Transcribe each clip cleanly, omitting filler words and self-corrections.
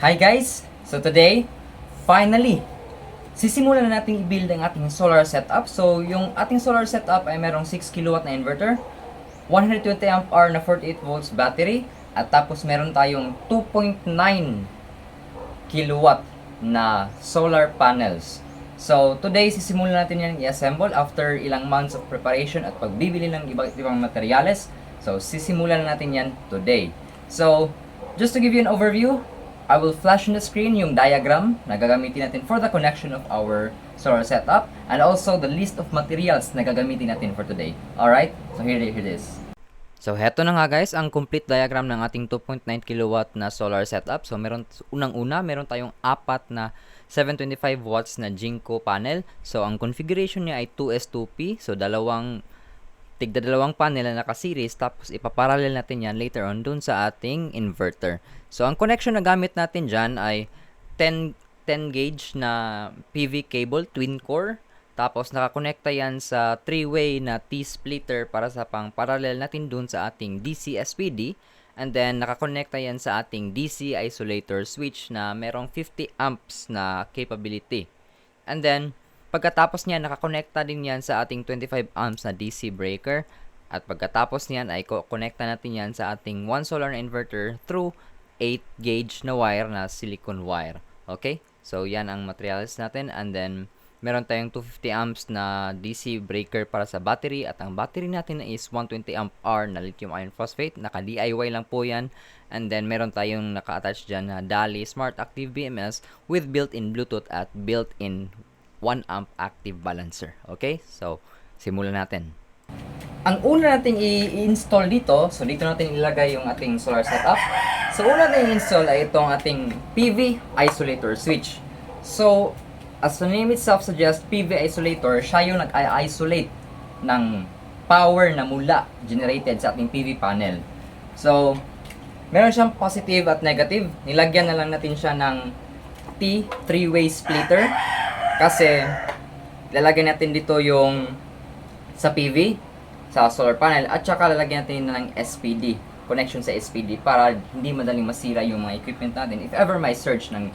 Hi guys! So today, finally, sisimulan na natin i-build ang ating solar setup. So yung ating solar setup ay merong 6 kW na inverter, 120 amp hour na 48 volts battery, at tapos meron tayong 2.9 kW na solar panels. So today, sisimulan natin yan i-assemble after ilang months of preparation at pagbibili ng iba't ibang materyales. So sisimulan natin yan today. So, just to give you an overview, I will flash on the screen yung diagram na gagamitin natin for the connection of our solar setup and also the list of materials na gagamitin natin for today. Alright? So here it is. So heto na nga guys ang complete diagram ng ating 2.9 kW na solar setup. So unang-una, meron tayong apat na 725 watts na Jinko panel. So ang configuration niya ay 2S2P. So tigda dalawang panel na naka-series, tapos ipaparallel natin yan later on dun sa ating inverter. So, ang connection na gamit natin dyan ay 10 gauge na PV cable, twin core. Tapos, nakakonekta yan sa 3-way na T-splitter para sa pang-parallel natin dun sa ating DC SPD. And then, nakakonekta yan sa ating DC isolator switch na merong 50 amps na capability. And then, pagkatapos niyan, nakakonekta din yan sa ating 25 amps na DC breaker. At pagkatapos niyan, ay konekta natin yan sa ating 1 solar na inverter through 8 gauge na wire na silicone wire. Okay? So, yan ang materials natin. And then, meron tayong 250 amps na DC breaker para sa battery. At ang battery natin is 120 amp hour na lithium iron phosphate. Naka-DIY lang po yan. And then, meron tayong naka-attach dyan na DALI Smart Active BMS with built-in Bluetooth at built-in 1 amp active balancer. Okay? So, simulan natin. Ang una nating i-install dito, so dito natin ilagay yung ating solar setup. So, una natin i-install ay itong ating PV isolator switch. So, as the name itself suggests, PV isolator, siya yung nag-isolate ng power na mula generated sa ating PV panel. So, meron siyang positive at negative. Nilagyan na lang natin siya ng T 3-way splitter. Kasi, lalagyan natin dito yung sa PV, sa solar panel, at saka lalagyan natin ng SPD, connection sa SPD, para hindi madaling masira yung mga equipment natin if ever may surge ng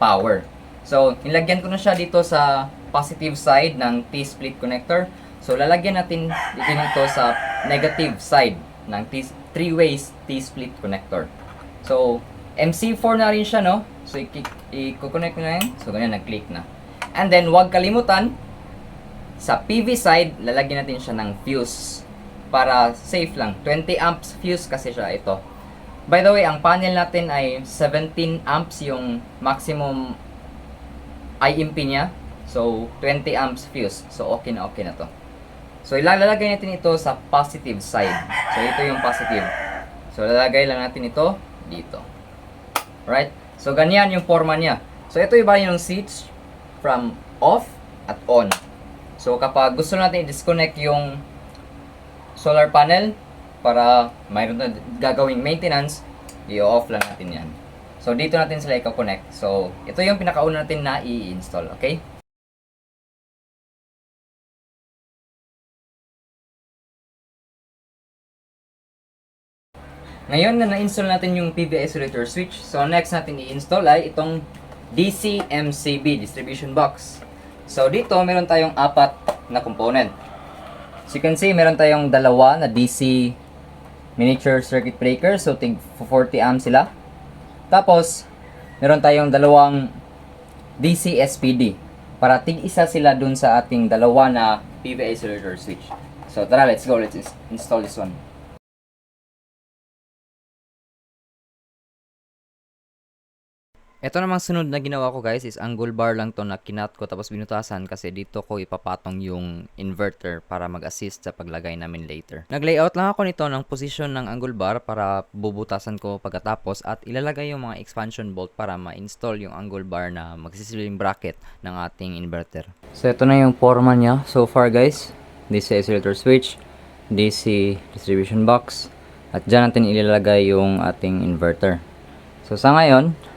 power. So, nilagyan ko na siya dito sa positive side ng T-split connector. So, lalagyan natin dito sa negative side ng 3-way T-split connector. So, MC4 na rin siya, no? So, i-connect na yan. So, ganyan, nag-click na. And then, huwag kalimutan, sa PV side, lalagyan natin siya ng fuse. Para safe lang. 20 amps fuse kasi siya ito. By the way, ang panel natin ay 17 amps yung maximum IMP niya. So, 20 amps fuse. So, okay na to. So, ilalagay natin ito sa positive side. So, ito yung positive. So, lalagay lang natin ito dito. Right? So, ganyan yung forma niya. So, ito iba yung switch from off at on. So, kapag gusto natin i-disconnect yung solar panel para mayroon na gagawing maintenance, i-off lang natin yan. So, dito natin sila i-connect. So, ito yung pinakauna natin na i-install. Okay? Ngayon na na-install natin yung PV isolator switch, so next natin i-install ay itong DC MCB distribution box. So dito meron tayong apat na component. So you can see meron tayong dalawa na DC miniature circuit breaker, so tig 40 amps sila. Tapos meron tayong dalawang DC SPD para tig isa sila dun sa ating dalawa na PV isolator switch. So tara, let's go, let's install this one. Ito namang sunod na ginawa ko guys is angle bar lang to na kinat ko tapos binutasan kasi dito ko ipapatong yung inverter para mag-assist sa paglagay namin later. Nag-layout lang ako nito ng position ng angle bar para bubutasan ko pagkatapos at ilalagay yung mga expansion bolt para ma-install yung angle bar na magsisilbing bracket ng ating inverter. So ito na yung forma niya so far guys. DC isolator switch, DC distribution box, at dyan natin ilalagay yung ating inverter. So sa ngayon,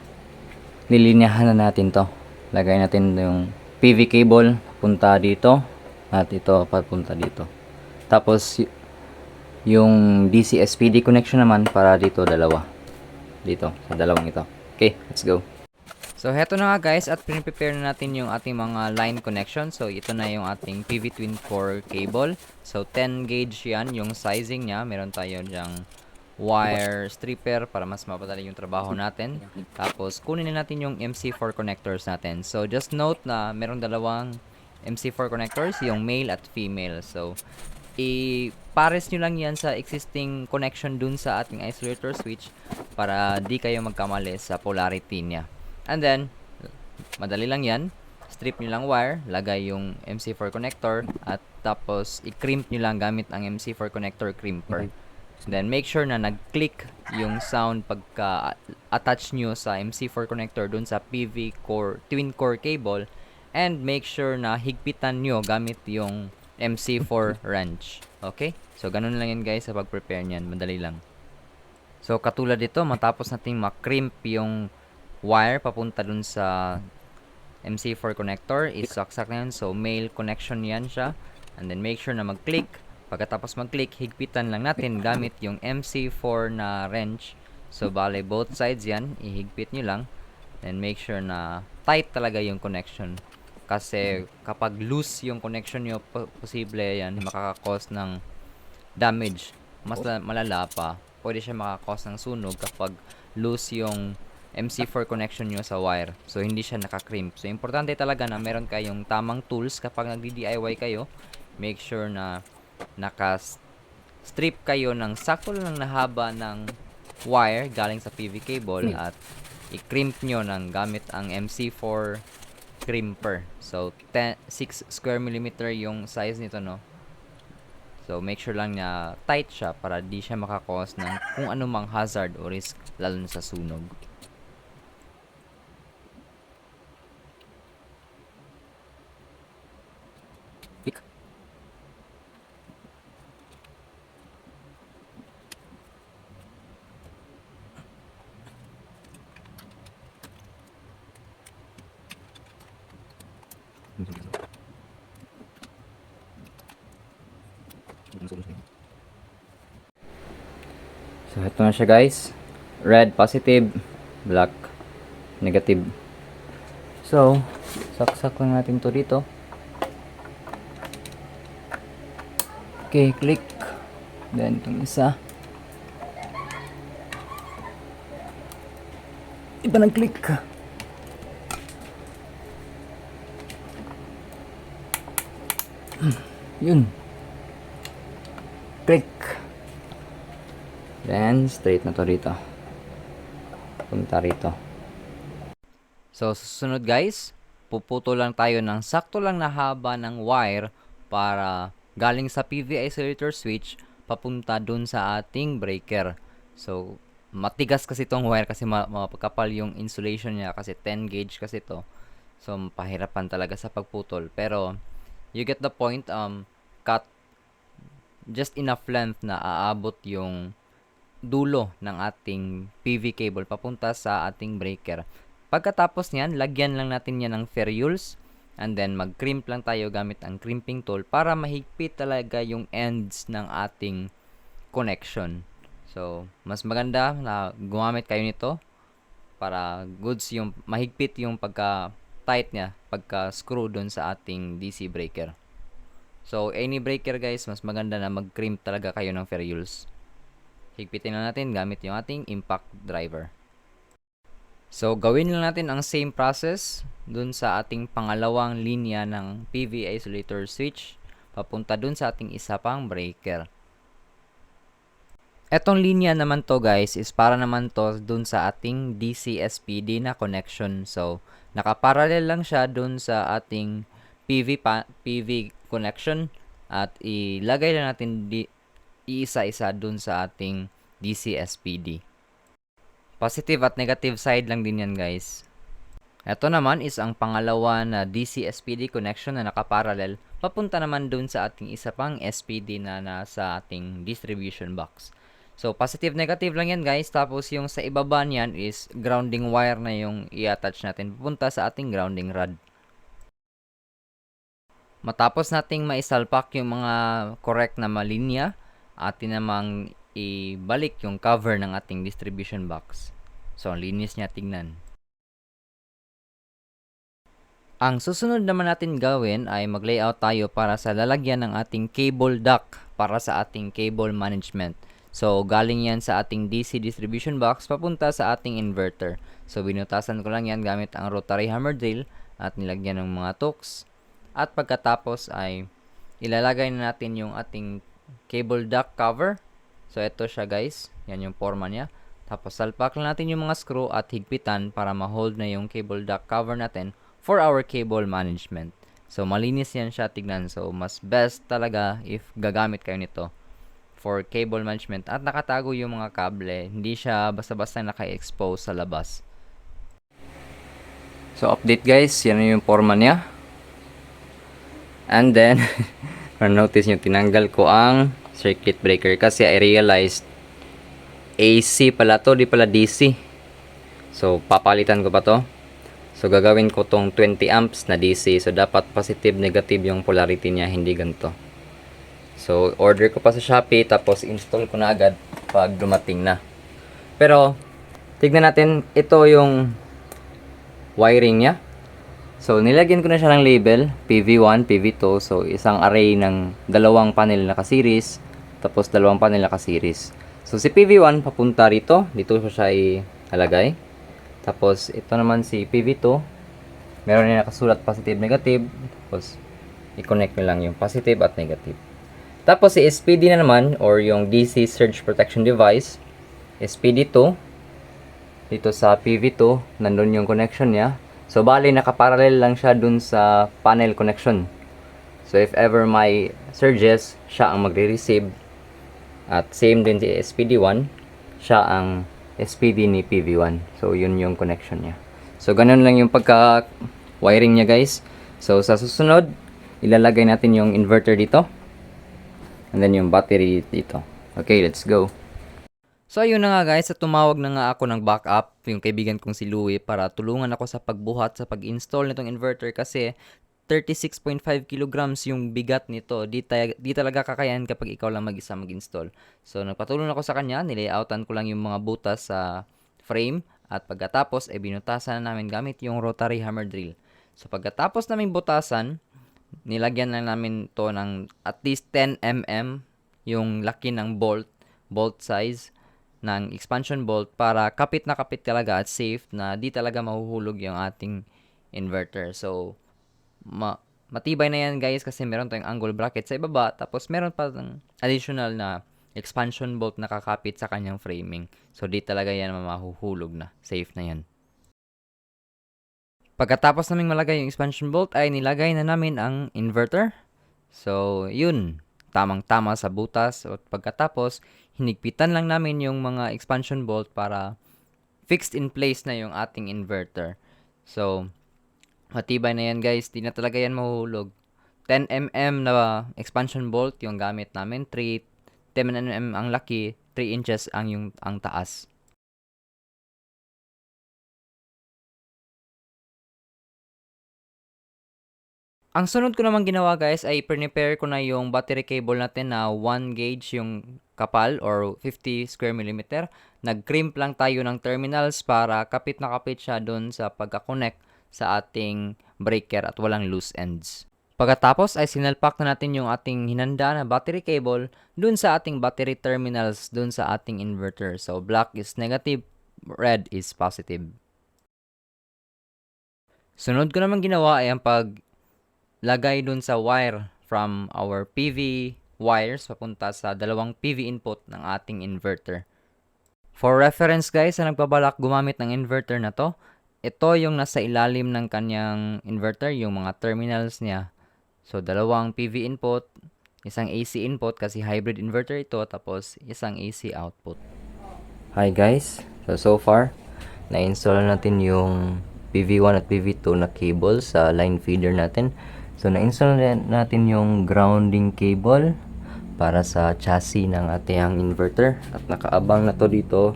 lilinyahan na natin to. Lagay natin yung PV cable punta dito at ito papunta dito. Tapos yung DC SPD connection naman para dito dalawa. Dito sa dalawang ito. Okay, let's go. So, heto na nga guys, at prepare na natin yung ating mga line connection. So, ito na yung ating PV twin core cable. So, 10 gauge yan, yung sizing niya. Meron tayo dyang wire stripper para mas mapadali yung trabaho natin. Tapos, kunin na natin yung MC4 connectors natin. So, just note na meron dalawang MC4 connectors, yung male at female. So, i-pares nyo lang yan sa existing connection dun sa ating isolator switch para di kayo magkamali sa polarity niya. And then, madali lang yan. Strip nyo lang wire, lagay yung MC4 connector, at tapos i-crimp nyo lang gamit ang MC4 connector crimper. Then, make sure na nag-click yung sound pagka-attach nyo sa MC4 connector dun sa PV core, twin core cable. And make sure na higpitan nyo gamit yung MC4 wrench. Okay? So, ganun lang yan guys sa pag-prepare nyan. Madali lang. So, katulad dito, matapos nating makrimp yung wire papunta dun sa MC4 connector, isaksak na yan. So, male connection yan siya. And then, make sure na mag-click. Pagkatapos mag-click, higpitan lang natin gamit yung MC4 na wrench. So, bale, both sides yan. Ihigpit nyo lang. And make sure na tight talaga yung connection. Kasi kapag loose yung connection nyo, posible yan makaka-cause ng damage. Mas malala pa, pwede siya makaka-cause ng sunog kapag loose yung MC4 connection nyo sa wire. So, hindi siya naka-crimp. So, importante talaga na meron kayong tamang tools kapag nagdi-DIY kayo. Make sure na naka-strip kayo ng sakto lang na haba ng wire galing sa PV cable at i-crimp nyo ng gamit ang MC4 crimper. So, 6 square millimeter yung size nito, no? So, make sure lang na tight siya para di siya makakos ng kung anumang hazard o risk, lalo na sa sunog. So, ito na siya guys. Red, positive. Black, negative. So, saksak lang natin to dito. Okay, click. Then, itong isa. Iba ng click. Yun. Click. Then, straight na to rito. Punta rito. So, susunod guys, puputo lang tayo ng sakto lang na haba ng wire para galing sa PV isolator switch papunta dun sa ating breaker. So, matigas kasi itong wire kasi mapagkapal yung insulation niya kasi 10 gauge kasi to. So, pahirapan talaga sa pagputol. Pero, you get the point, cut just enough length na aabot yung dulo ng ating PV cable papunta sa ating breaker. Pagkatapos niyan, lagyan lang natin yan ng ferrules and then mag-crimp lang tayo gamit ang crimping tool para mahigpit talaga yung ends ng ating connection. So, mas maganda na gumamit kayo nito para goods yung mahigpit yung pagka-tight niya, pagka-screw dun sa ating DC breaker. So, any breaker guys, mas maganda na mag-crimp talaga kayo ng ferrules. Higpitin lang natin gamit yung ating impact driver. So, gawin lang natin ang same process dun sa ating pangalawang linya ng PV isolator switch papunta dun sa ating isa pang breaker. Etong linya naman to guys is para naman to dun sa ating DC SPD na connection. So, nakaparallel lang siya dun sa ating PV connection at ilagay lang natin iisa-isa dun sa ating DC SPD. Positive at negative side lang din yan guys. Ito naman is ang pangalawa na DC SPD connection na nakaparallel papunta naman dun sa ating isa pang SPD na nasa ating distribution box. So, positive negative lang yan guys. Tapos yung sa ibaba niyan is grounding wire na yung i-attach natin papunta sa ating grounding rod. Matapos nating maisalpak yung mga correct na malinya, atin namang ibalik yung cover ng ating distribution box. So, ang linis niya tingnan. Ang susunod naman natin gawin ay mag-layout tayo para sa lalagyan ng ating cable duct para sa ating cable management. So, galing yan sa ating DC distribution box papunta sa ating inverter. So, binutasan ko lang yan gamit ang rotary hammer drill at nilagyan ng mga tools. At pagkatapos ay ilalagay na natin yung ating cable duct cover. So, ito siya guys. Yan yung forma niya. Tapos, salpak lang natin yung mga screw at higpitan para ma-hold na yung cable duct cover natin for our cable management. So, malinis yan siya tignan. So, mas best talaga if gagamit kayo nito for cable management at nakatago yung mga kable. Hindi siya basta-basta naka-expose sa labas. So, update guys. Yan yung forma niya. And then, notice nyo, tinanggal ko ang circuit breaker kasi I realized AC pala to, di pala DC. So, papalitan ko pa to. So, gagawin ko tong 20 amps na DC. So, dapat positive, negative yung polarity niya, hindi ganito. So, order ko pa sa Shopee, tapos install ko na agad pag dumating na. Pero, tignan natin, ito yung wiring niya. So, nilagyan ko na siya ng label, PV1, PV2. So, isang array ng dalawang panel na ka-series, tapos dalawang panel na ka-series. So, si PV1 papunta rito. Dito siya ilalagay. Tapos, ito naman si PV2. Meron na nakasulat positive, negative. Tapos, i-connect nyo lang yung positive at negative. Tapos, si SPD na naman, or yung DC Surge Protection Device, SPD2. Dito sa PV2, nandun yung connection niya. So, bali, nakaparallel lang siya dun sa panel connection. So, if ever may surges, siya ang magre-receive. At same din si SPD1, siya ang SPD ni PV1. So, yun yung connection niya. So, ganun lang yung pagka-wiring niya, guys. So, sa susunod, ilalagay natin yung inverter dito. And then, yung battery dito. Okay, let's go. So, ayun na nga, guys. At tumawag na nga ako ng backup, yung kaibigan kong si Louie, para tulungan ako sa pagbuhat, sa pag-install nitong inverter kasi 36.5 kilograms yung bigat nito. Di talaga kakayahan kapag ikaw lang mag-isa mag-install. So, nagpatulong ako sa kanya. Nilayoutan ko lang yung mga butas sa frame. At pagkatapos, binutasan na namin gamit yung rotary hammer drill. So, pagkatapos namin butasan, nilagyan na namin to ng at least 10 mm yung laki ng bolt size ng expansion bolt para kapit na kapit talaga at safe na di talaga mahuhulog yung ating inverter. So, matibay na yan guys kasi meron tayong angle bracket sa ibaba tapos meron pa ng additional na expansion bolt na kakapit sa kanyang framing. So, di talaga yan mahuhulog na. Safe na yan. Pagkatapos naming malagay yung expansion bolt ay nilagay na namin ang inverter. So, yun. Tamang-tama sa butas. At pagkatapos, hinigpitan lang namin yung mga expansion bolt para fixed in place na yung ating inverter. So, matibay na yan guys, di na talaga yan mahuhulog. 10 mm na expansion bolt yung gamit namin, 10 mm ang laki, 3 inches ang taas. Ang sunod ko naman ginawa guys ay prepare ko na yung battery cable natin na 1 gauge yung kapal or 50 square millimeter. Nag-crimp lang tayo ng terminals para kapit na kapit siya dun sa pagka-connect sa ating breaker at walang loose ends. Pagkatapos ay sinalpak na natin yung ating hinanda na battery cable dun sa ating battery terminals dun sa ating inverter. So black is negative, red is positive. Sunod ko naman ginawa ay ang paglagay dun sa wire from our PV wires papunta sa dalawang PV input ng ating inverter. For reference guys, sa nagbabalak gumamit ng inverter na to, ito yung nasa ilalim ng kanyang inverter, yung mga terminals niya. So, dalawang PV input, isang AC input kasi hybrid inverter ito, tapos isang AC output. Hi guys, so far, na-install natin yung PV1 at PV2 na cable sa line feeder natin. So, na-install natin yung grounding cable para sa chassis ng ating inverter. At nakaabang na to dito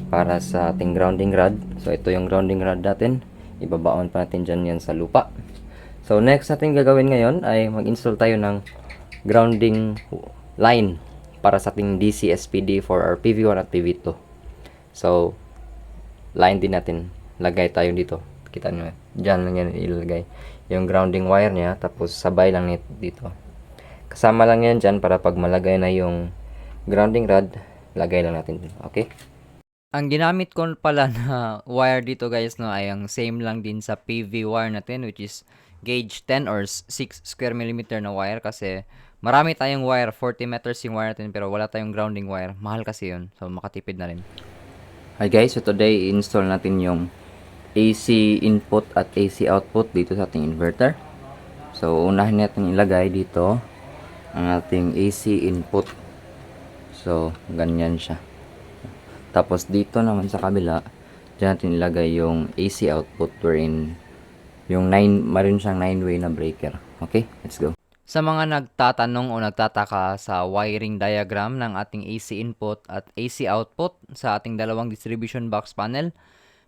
para sa ating grounding rod. So, ito yung grounding rod natin. Ibabaon pa natin dyan yan sa lupa. So, next natin gagawin ngayon ay mag-install tayo ng grounding line para sa ating DC SPD for our PV1 at PV2. So, line din natin. Lagay tayo dito. Kita nyo, dyan lang yan ilagay. Yung grounding wire niya, tapos sabay lang dito. Kasama lang yan dyan para pag malagay na yung grounding rod, lagay lang natin dito. Okay? Ang ginamit ko pala na wire dito guys no ay ang same lang din sa PV wire natin, which is gauge 10 or 6 square millimeter na wire kasi marami tayong wire, 40 meters yung wire natin pero wala tayong grounding wire. Mahal kasi yun. So makatipid na rin. Hi guys, so today i-install natin yung AC input at AC output dito sa ating inverter. So unahin natin ilagay dito ang ating AC input. So ganyan siya. Tapos dito naman sa kabila, dyan natin ilagay yung AC output wherein yung maroon siyang 9-way na breaker. Okay, let's go. Sa mga nagtatanong o nagtataka sa wiring diagram ng ating AC input at AC output sa ating dalawang distribution box panel,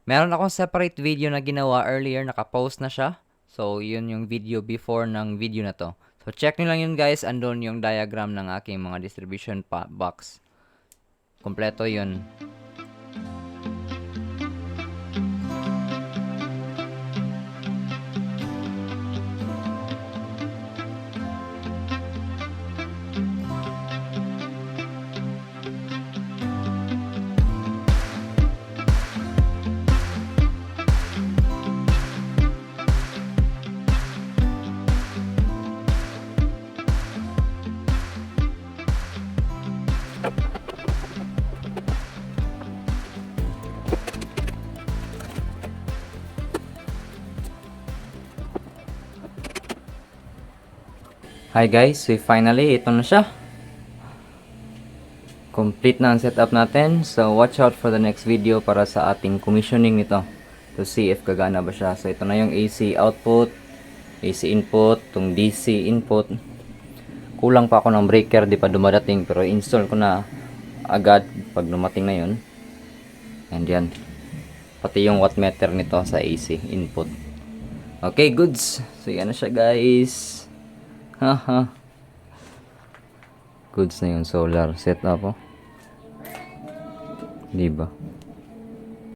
meron akong separate video na ginawa earlier, nakapost na siya. So, yun yung video before ng video na to. So, check nyo lang yun guys, andun yung diagram ng aking mga distribution box. Kompleto yun. Hi guys, so finally, ito na siya. Complete na ang setup natin. So watch out for the next video para sa ating commissioning nito. To see if gagana ba siya. So ito na yung AC output, AC input, itong DC input. Kulang pa ako ng breaker, di pa dumadating. Pero install ko na agad pag dumating na yun. And yan. Pati yung wattmeter nito sa AC input. Okay, goods. So yan na siya guys. Haha. Goods na yung solar setup, oh. Diba?